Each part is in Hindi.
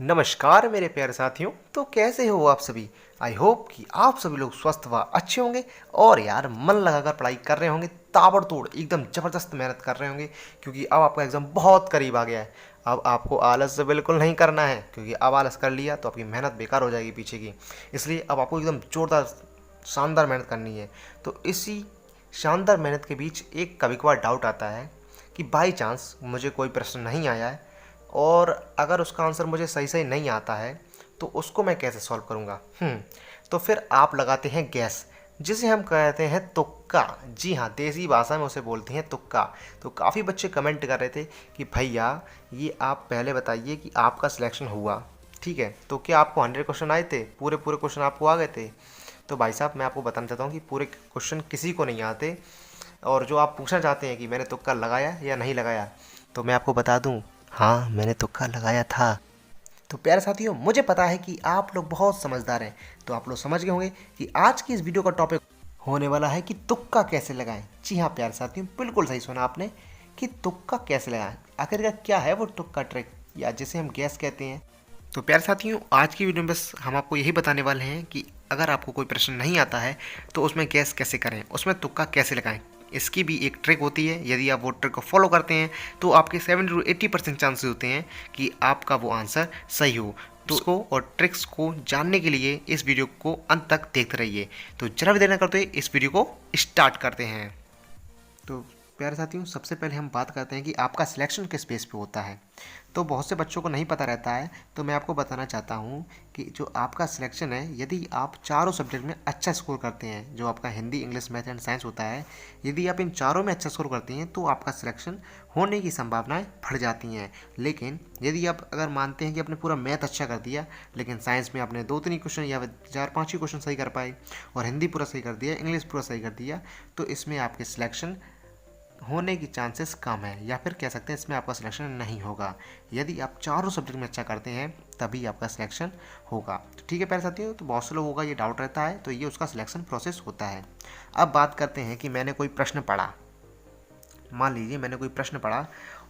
नमस्कार मेरे प्यारे साथियों। तो कैसे हो आप सभी। आई होप कि आप सभी लोग स्वस्थ व अच्छे होंगे और यार मन लगाकर पढ़ाई कर रहे होंगे, ताबड़तोड़ एकदम ज़बरदस्त मेहनत कर रहे होंगे, क्योंकि अब आपका एग्ज़ाम बहुत करीब आ गया है। अब आपको आलस बिल्कुल नहीं करना है, क्योंकि अब आलस कर लिया तो आपकी मेहनत बेकार हो जाएगी पीछे की। इसलिए अब आपको एकदम ज़ोरदार शानदार मेहनत करनी है। तो इसी शानदार मेहनत के बीच एक कभी कभार डाउट आता है कि बाई चांस मुझे कोई प्रश्न नहीं आया है और अगर उसका आंसर मुझे सही सही नहीं आता है तो उसको मैं कैसे सॉल्व करूँगा। तो फिर आप लगाते हैं गैस, जिसे हम कहते हैं तुक्का। जी हाँ, देसी भाषा में उसे बोलते हैं तुक्का। तो काफ़ी बच्चे कमेंट कर रहे थे कि भैया ये आप पहले बताइए कि आपका सिलेक्शन हुआ, ठीक है, तो क्या आपको 100 क्वेश्चन आए थे, पूरे पूरे क्वेश्चन आपको आ गए थे। तो भाई साहब मैं आपको बताना चाहता हूँ कि पूरे क्वेश्चन किसी को नहीं आते। और जो आप पूछना चाहते हैं कि मैंने तुक्का लगाया या नहीं लगाया, तो मैं आपको बता दूं, हाँ मैंने तुक्का लगाया था। तो प्यारे साथियों, मुझे पता है कि आप लोग बहुत समझदार हैं, तो आप लोग समझ गए होंगे कि आज की इस वीडियो का टॉपिक होने वाला है कि तुक्का कैसे लगाएं। जी हाँ प्यारे साथियों, बिल्कुल सही सुना आपने कि तुक्का कैसे लगाएं। आखिरकार क्या है वो तुक्का ट्रिक, या जिसे हम गैस कहते हैं। तो प्यारे साथियों, आज की वीडियो में बस हम आपको यही बताने वाले हैं कि अगर आपको कोई प्रश्न नहीं आता है तो उसमें गैस कैसे करें, उसमें तुक्का कैसे लगाएं। इसकी भी एक ट्रिक होती है। यदि आप वो ट्रिक को फॉलो करते हैं तो आपके 70 to 80% चांसेस होते हैं कि आपका वो आंसर सही हो। तो उसको और ट्रिक्स को जानने के लिए इस वीडियो को अंत तक देखते रहिए। तो जरा भी देर न करते हुए इस वीडियो को स्टार्ट करते हैं। तो प्यारे साथियों, सबसे पहले हम बात करते हैं कि आपका सिलेक्शन किस बेस पे होता है। तो बहुत से बच्चों को नहीं पता रहता है, तो मैं आपको बताना चाहता हूँ कि जो आपका सिलेक्शन है, यदि आप चारों सब्जेक्ट में अच्छा स्कोर करते हैं, जो आपका Hindi, English, math and science होता है, यदि आप इन चारों में अच्छा स्कोर करते हैं तो आपका सिलेक्शन होने की संभावनाएं बढ़ जाती हैं। लेकिन यदि आप अगर मानते हैं कि आपने पूरा मैथ अच्छा कर दिया, लेकिन साइंस में आपने 2-3 क्वेश्चन या 4-5 ही क्वेश्चन सही कर पाए, और हिंदी पूरा सही कर दिया, इंग्लिश पूरा सही कर दिया, तो इसमें आपके सिलेक्शन होने की चांसेस कम है, या फिर कह सकते हैं इसमें आपका सिलेक्शन नहीं होगा। यदि आप चारों सब्जेक्ट में अच्छा करते हैं तभी आपका सिलेक्शन होगा। तो ठीक है प्यारे साथियों, तो बहुत से लोगों का ये डाउट रहता है, तो ये उसका सिलेक्शन प्रोसेस होता है। अब बात करते हैं कि मैंने कोई प्रश्न पढ़ा, मान लीजिए मैंने कोई प्रश्न पढ़ा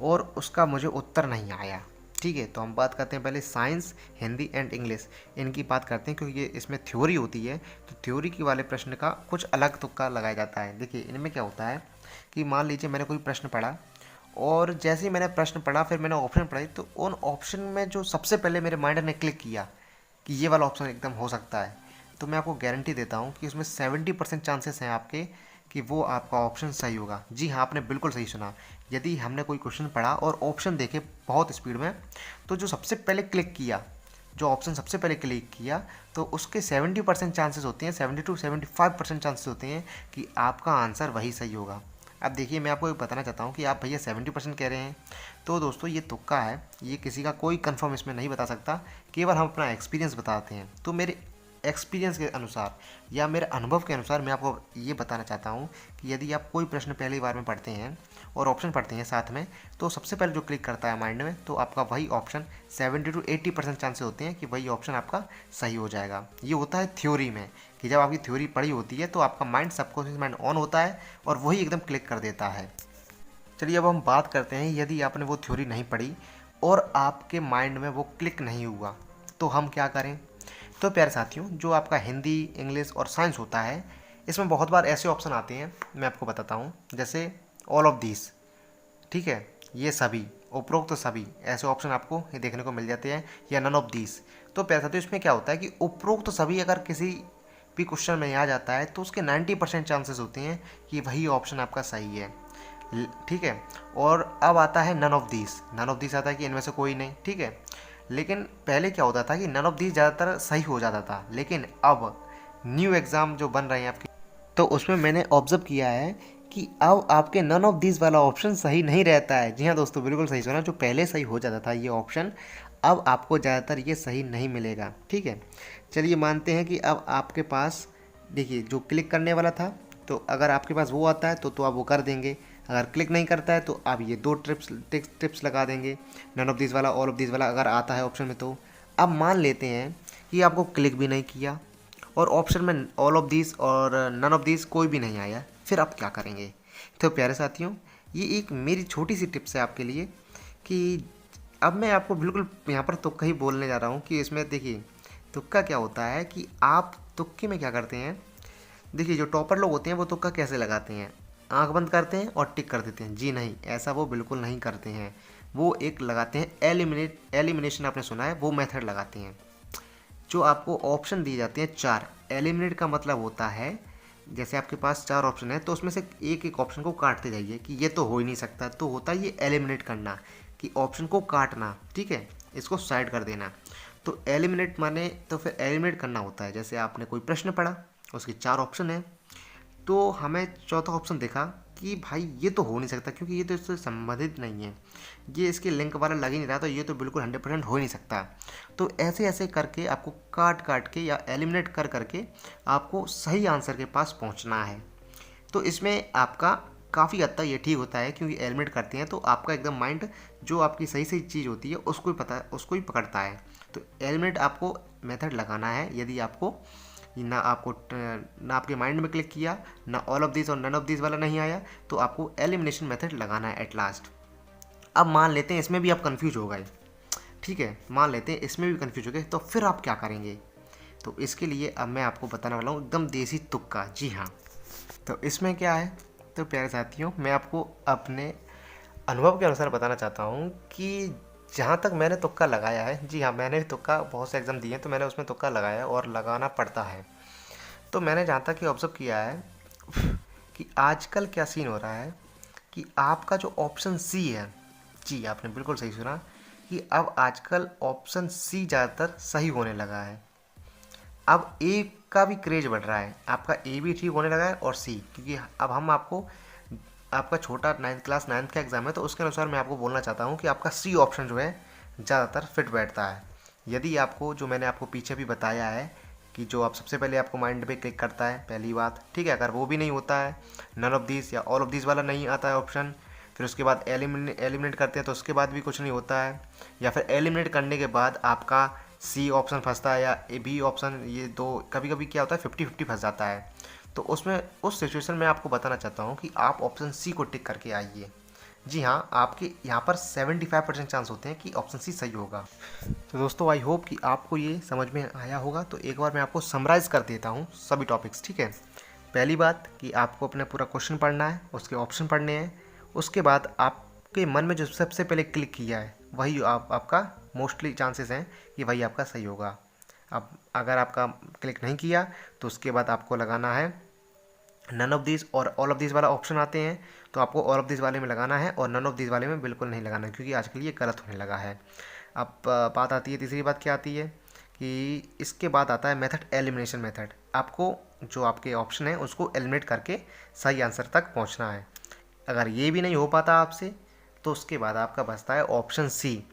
और उसका मुझे उत्तर नहीं आया, ठीक है। तो हम बात करते हैं पहले साइंस, हिंदी एंड इंग्लिश, इनकी बात करते हैं, क्योंकि ये इसमें थ्योरी होती है। तो थ्योरी की वाले प्रश्न का कुछ अलग तुक्का लगाया जाता है। देखिए इनमें क्या होता है कि मान लीजिए मैंने कोई प्रश्न पढ़ा, और जैसे ही मैंने प्रश्न पढ़ा फिर मैंने ऑप्शन पढ़े, तो उन ऑप्शन में जो सबसे पहले मेरे माइंड ने क्लिक किया कि ये वाला ऑप्शन एकदम हो सकता है, तो मैं आपको गारंटी देता हूँ कि उसमें 70% चांसेस हैं आपके कि वो आपका ऑप्शन सही होगा। जी हाँ, आपने बिल्कुल सही सुना। यदि हमने कोई क्वेश्चन पढ़ा और ऑप्शन देखे बहुत स्पीड में, तो जो सबसे पहले क्लिक किया, जो ऑप्शन सबसे पहले क्लिक किया, तो उसके 70% चांसेस होते हैं, 70 to 75% चांसेस होते हैं कि आपका आंसर वही सही होगा। अब देखिए मैं आपको एक बताना चाहता हूँ कि आप भैया 70% कह रहे हैं, तो दोस्तों ये तुक्का है, ये किसी का कोई कंफर्म इसमें नहीं बता सकता, केवल हम अपना एक्सपीरियंस बताते हैं। तो मेरे एक्सपीरियंस के अनुसार या मेरे अनुभव के अनुसार मैं आपको ये बताना चाहता हूँ कि यदि आप कोई प्रश्न पहली बार में पढ़ते हैं और ऑप्शन पढ़ते हैं साथ में, तो सबसे पहले जो क्लिक करता है माइंड में, तो आपका वही ऑप्शन 70 to 80% चांसेस होते हैं कि वही ऑप्शन आपका सही हो जाएगा। ये होता है थ्योरी में, कि जब आपकी थ्योरी पढ़ी होती है तो आपका माइंड, सबकॉन्शियस माइंड ऑन होता है और वही एकदम क्लिक कर देता है। चलिए अब हम बात करते हैं, यदि आपने वो थ्योरी नहीं पढ़ी और आपके माइंड में वो क्लिक नहीं हुआ, तो हम क्या करें। तो प्यारे साथियों, जो आपका हिंदी, इंग्लिश और साइंस होता है, इसमें बहुत बार ऐसे ऑप्शन आते हैं, मैं आपको बताता हूँ, जैसे ऑल ऑफ दिस, ठीक है, ये सभी, उपरोक्त सभी, ऐसे ऑप्शन आपको देखने को मिल जाते हैं, या नन ऑफ दिस। तो प्यारे साथियों, इसमें क्या होता है कि उपरोक्त सभी अगर किसी भी क्वेश्चन में आ जाता है तो उसके 90% चांसेस होते हैं कि वही ऑप्शन आपका सही है, ठीक है। और अब आता है none of this, none of this आता है कि इनमें से कोई नहीं, ठीक है। लेकिन पहले क्या होता था कि नन ऑफ दिस ज़्यादातर सही हो जाता था, लेकिन अब न्यू एग्ज़ाम जो बन रहे हैं आपके, तो उसमें मैंने ऑब्जर्व किया है कि अब आपके नन ऑफ दिस वाला ऑप्शन सही नहीं रहता है। जी हाँ दोस्तों, बिल्कुल सही सुना, जो पहले सही हो जाता था ये ऑप्शन, अब आपको ज़्यादातर ये सही नहीं मिलेगा, ठीक है। चलिए मानते हैं कि अब आपके पास, देखिए जो क्लिक करने वाला था, तो अगर आपके पास वो आता है तो आप वो कर देंगे। अगर क्लिक नहीं करता है तो आप ये दो टिप्स लगा देंगे, नन ऑफ दिस वाला, ऑल ऑफ दिस वाला अगर आता है ऑप्शन में। तो अब मान लेते हैं कि आपको क्लिक भी नहीं किया और ऑप्शन में ऑल ऑफ दिस और नन ऑफ दिस कोई भी नहीं आया, फिर आप क्या करेंगे। तो प्यारे साथियों, ये एक मेरी छोटी सी टिप्स है आपके लिए कि अब मैं आपको बिल्कुल यहाँ पर तुक्का ही बोलने जा रहा हूँ कि इसमें देखिए तुक्का क्या होता है कि आप तुक्के में क्या करते हैं। देखिए जो टॉपर लोग होते हैं वो तुक्का कैसे लगाते हैं, आंख बंद करते हैं और टिक कर देते हैं। जी नहीं, ऐसा वो बिल्कुल नहीं करते हैं। वो एक लगाते हैं एलिमिनेशन, आपने सुना है, वो मेथड लगाते हैं। जो आपको ऑप्शन दिए जाते हैं 4, एलिमिनेट का मतलब होता है जैसे आपके पास 4 ऑप्शन है तो उसमें से एक एक ऑप्शन को काटते जाइए कि ये तो हो ही नहीं सकता, तो होता है ये एलिमिनेट करना, कि ऑप्शन को काटना, ठीक है, इसको साइड कर देना। तो एलिमिनेट माने तो फिर एलिमिनेट करना होता है। जैसे आपने कोई प्रश्न पढ़ा, उसके 4 ऑप्शन है, तो हमें चौथा ऑप्शन देखा कि भाई ये तो हो नहीं सकता क्योंकि ये तो इससे संबंधित नहीं है, ये इसके लिंक वाला लग ही नहीं रहा, तो ये तो बिल्कुल 100% हो ही नहीं सकता। तो ऐसे ऐसे करके आपको काट काट के या एलिमिनेट कर करके आपको सही आंसर के पास पहुंचना है। तो इसमें आपका काफ़ी हद तक ये ठीक होता है क्योंकि एलिमिनेट करते हैं तो आपका एकदम माइंड जो आपकी सही सही चीज़ होती है उसको ही पकड़ता है। तो एलिमिनेट आपको मेथड लगाना है। यदि आपको ना आपके माइंड में क्लिक किया, ना ऑल ऑफ दिस और नन ऑफ दिस वाला नहीं आया, तो आपको एलिमिनेशन मेथड लगाना है एट लास्ट। अब मान लेते हैं इसमें भी आप कंफ्यूज हो गए, ठीक है, मान लेते हैं इसमें भी कंफ्यूज हो गए, तो फिर आप क्या करेंगे। तो इसके लिए अब मैं आपको बताने वाला हूँ एकदम देसी तुक्का। जी हाँ, तो इसमें क्या है, तो प्यारे साथियों मैं आपको अपने अनुभव के अनुसार बताना चाहता हूँ कि जहाँ तक मैंने तुक्का लगाया है, जी हाँ, मैंने भी तुक्का बहुत से एग्ज़ाम दिए हैं तो मैंने उसमें तुक्का लगाया है और लगाना पड़ता है। तो मैंने जहाँ तक ये ऑब्ज़र्व किया है कि आजकल क्या सीन हो रहा है कि आपका जो ऑप्शन सी है, जी आपने बिल्कुल सही सुना, कि अब आजकल ऑप्शन सी ज़्यादातर सही होने लगा है। अब ए का भी क्रेज बढ़ रहा है, आपका ए भी ठीक होने लगा है और सी, क्योंकि अब हम आपको, आपका छोटा 9th क्लास 9th का एग्ज़ाम है तो उसके अनुसार मैं आपको बोलना चाहता हूँ कि आपका सी ऑप्शन जो है ज़्यादातर फिट बैठता है। यदि आपको, जो मैंने आपको पीछे भी बताया है कि जो आप सबसे पहले आपको माइंड पे क्लिक करता है पहली बात, ठीक है, अगर वो भी नहीं होता है, नन ऑफ दिस या ऑल ऑफ दिस वाला नहीं आता है ऑप्शन, फिर उसके बाद एलिमिनेट करते हैं तो उसके बाद भी कुछ नहीं होता है, या फिर एलिमिनेट करने के बाद आपका सी ऑप्शन फंसता है या ए बी ऑप्शन, ये दो कभी कभी क्या होता है 50-50 फंस जाता है। तो उसमें उस सिचुएशन में आपको बताना चाहता हूँ कि आप ऑप्शन सी को टिक करके आइए। जी हाँ, आपके यहाँ पर 75% चांस होते हैं कि ऑप्शन सी सही होगा। तो दोस्तों आई होप कि आपको ये समझ में आया होगा। तो एक बार मैं आपको समराइज़ कर देता हूँ सभी टॉपिक्स, ठीक है। पहली बात कि आपको अपना पूरा क्वेश्चन पढ़ना है, उसके ऑप्शन पढ़ने हैं, उसके बाद आपके मन में जो सबसे पहले क्लिक किया है वही आपका मोस्टली चांसेस हैं कि वही आपका सही होगा। अब अगर आपका क्लिक नहीं किया तो उसके बाद आपको लगाना है नन ऑफ दिस और ऑल ऑफ दिस वाला ऑप्शन आते हैं, तो आपको ऑल ऑफ दिस वाले में लगाना है और नन ऑफ दिस वाले में बिल्कुल नहीं लगाना है क्योंकि आजकल ये गलत होने लगा है। अब बात आती है, तीसरी बात क्या आती है कि इसके बाद आता है मेथड, एलिमिनेशन मेथड। आपको जो आपके ऑप्शन है उसको एलिमिनेट करके सही आंसर तक पहुंचना है। अगर ये भी नहीं हो पाता आपसे तो उसके बाद आपका बचता है ऑप्शन सी।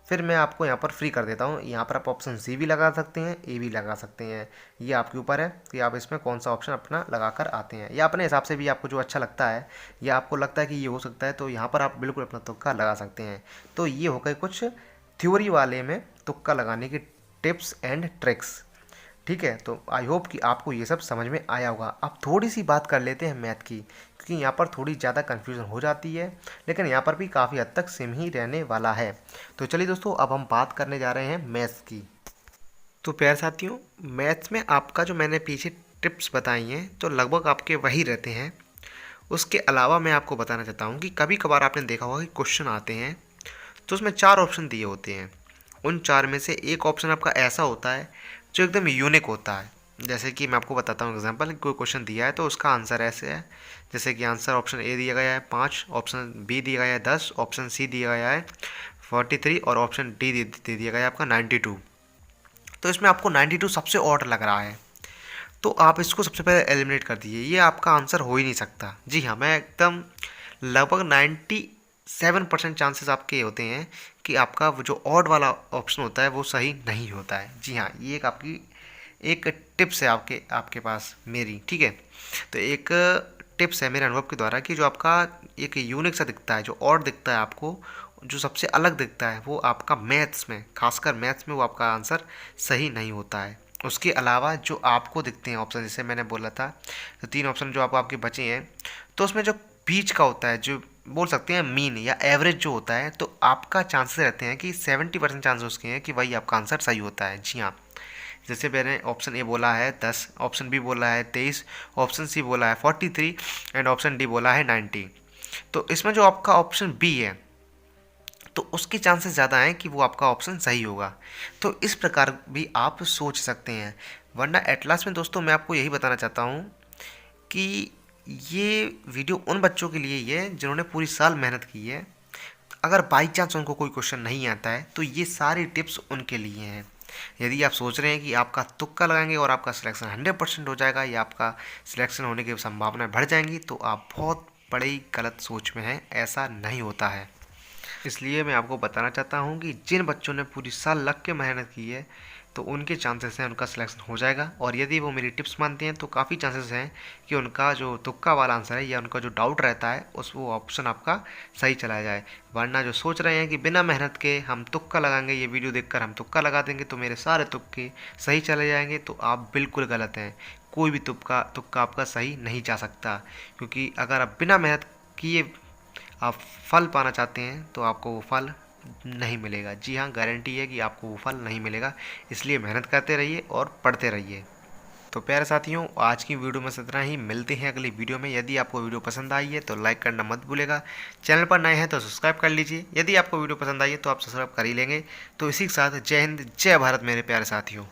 फिर मैं आपको यहाँ पर फ्री कर देता हूँ, यहाँ पर आप ऑप्शन सी भी लगा सकते हैं, ए भी लगा सकते हैं, ये आपके ऊपर है कि आप इसमें कौन सा ऑप्शन अपना लगा कर आते हैं, या अपने हिसाब से भी आपको जो अच्छा लगता है या आपको लगता है कि ये हो सकता है तो यहाँ पर आप बिल्कुल अपना तुक्का लगा सकते हैं। तो ये हो गए कुछ थ्योरी वाले में तुक्का लगाने की टिप्स एंड ट्रिक्स, ठीक है। तो आई होप कि आपको ये सब समझ में आया होगा। अब थोड़ी सी बात कर लेते हैं मैथ की, क्योंकि यहाँ पर थोड़ी ज़्यादा कन्फ्यूज़न हो जाती है, लेकिन यहाँ पर भी काफ़ी हद तक सेम ही रहने वाला है। तो चलिए दोस्तों, अब हम बात करने जा रहे हैं मैथ्स की। तो प्यारे साथियों, मैथ्स में आपका जो मैंने पीछे टिप्स बताई हैं तो लगभग आपके वही रहते हैं। उसके अलावा मैं आपको बताना चाहता हूँ कि कभी कभार आपने देखा होगा कि क्वेश्चन आते हैं तो उसमें 4 ऑप्शन दिए होते हैं। उन 4 में से एक ऑप्शन आपका ऐसा होता है जो एकदम यूनिक होता है। जैसे कि मैं आपको बताता हूँ एग्जांपल, कोई क्वेश्चन दिया है तो उसका आंसर ऐसे है, जैसे कि आंसर ऑप्शन ए दिया गया है 5, ऑप्शन बी दिया गया है 10, ऑप्शन सी दिया गया है 43 और ऑप्शन डी दे दिया गया है आपका 92। तो इसमें आपको 92 सबसे ऑड लग रहा है, तो आप इसको सबसे पहले एलिमिनेट कर दीजिए, ये आपका आंसर हो ही नहीं सकता। जी हाँ, मैं एकदम लगभग 97% चांसेस आपके होते हैं कि आपका वो जो ऑड वाला ऑप्शन होता है वो सही नहीं होता है। जी हाँ, ये एक आपकी एक टिप्स है आपके आपके पास मेरी, ठीक है। तो एक टिप्स है मेरे अनुभव के द्वारा कि जो आपका एक यूनिक सा दिखता है, जो ऑड दिखता है आपको, जो सबसे अलग दिखता है, वो आपका मैथ्स में, खासकर मैथ्स में वो आपका आंसर सही नहीं होता है। उसके अलावा जो आपको दिखते हैं ऑप्शन, जैसे मैंने बोला था तो 3 ऑप्शन जो आपके बचे हैं, तो उसमें जो बीच का होता है, जो बोल सकते हैं मीन या एवरेज जो होता है, तो आपका चांसेस रहते हैं कि 70% चांसेस उसके हैं कि वही आपका आंसर सही होता है। जी हाँ, जैसे मैंने ऑप्शन ए बोला है 10, ऑप्शन बी बोला है 23, ऑप्शन सी बोला है 43 एंड ऑप्शन डी बोला है 90। तो इसमें जो आपका ऑप्शन बी है, तो उसके चांसेस ज़्यादा हैं कि वो आपका ऑप्शन सही होगा। तो इस प्रकार भी आप सोच सकते हैं। वरना एट लास्ट में दोस्तों मैं आपको यही बताना चाहता हूँ कि ये वीडियो उन बच्चों के लिए ही है जिन्होंने पूरी साल मेहनत की है। अगर बाई चांस उनको कोई क्वेश्चन नहीं आता है तो ये सारी टिप्स उनके लिए हैं। यदि आप सोच रहे हैं कि आपका तुक्का लगाएंगे और आपका सिलेक्शन 100% हो जाएगा या आपका सिलेक्शन होने की संभावनाएं बढ़ जाएंगी, तो आप बहुत बड़ी गलत सोच में हैं। ऐसा नहीं होता है। इसलिए मैं आपको बताना चाहता हूँ कि जिन बच्चों ने पूरी साल लग के मेहनत की है, तो उनके चांसेस हैं उनका सिलेक्शन हो जाएगा। और यदि वो मेरी टिप्स मानते हैं तो काफ़ी चांसेस हैं कि उनका जो तुक्का वाला आंसर है या उनका जो डाउट रहता है उस वो ऑप्शन आपका सही चला जाए। वरना जो सोच रहे हैं कि बिना मेहनत के हम तुक्का लगाएंगे, ये वीडियो देखकर हम तुक्का लगा देंगे तो मेरे सारे तुक्के सही चले जाएंगे, तो आप बिल्कुल गलत हैं। कोई भी तुक्का तुक्का आपका सही नहीं जा सकता, क्योंकि अगर आप बिना मेहनत किए आप फल पाना चाहते हैं तो आपको वो फल नहीं मिलेगा। जी हाँ, गारंटी है कि आपको वो फल नहीं मिलेगा। इसलिए मेहनत करते रहिए और पढ़ते रहिए। तो प्यारे साथियों, आज की वीडियो में इतना ही। मिलते हैं अगली वीडियो में। यदि आपको वीडियो पसंद आई है तो लाइक करना मत भूलेगा। चैनल पर नए हैं तो सब्सक्राइब कर लीजिए। यदि आपको वीडियो पसंद आई है तो आप सब्सक्राइब कर ही लेंगे। तो इसी के साथ जय हिंद, जय भारत मेरे प्यारे साथियों।